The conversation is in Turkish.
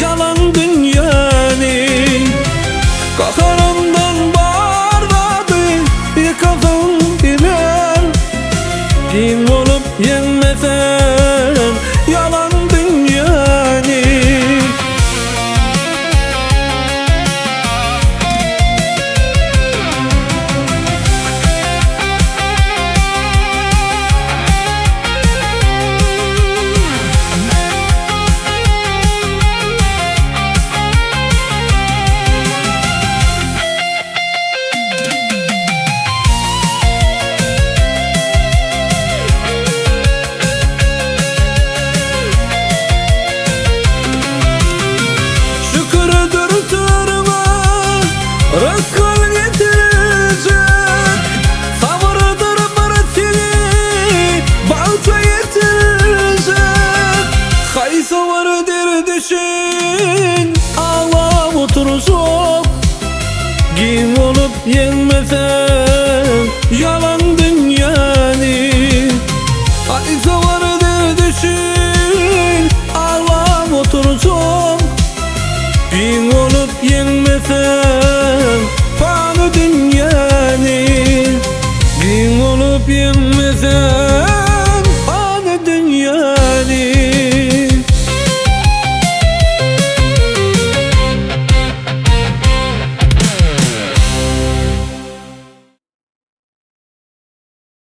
yalan dünyanı. Kaharından bağırdadı yıkadın bilen, kim olup yenmesen yalan dünyanı. Rızkın getirecek, sabırdır barışını balta getirecek. Hay sabırdır düşün, ağlam oturacak, kim olup yenmesen yalan dünyanı. Hay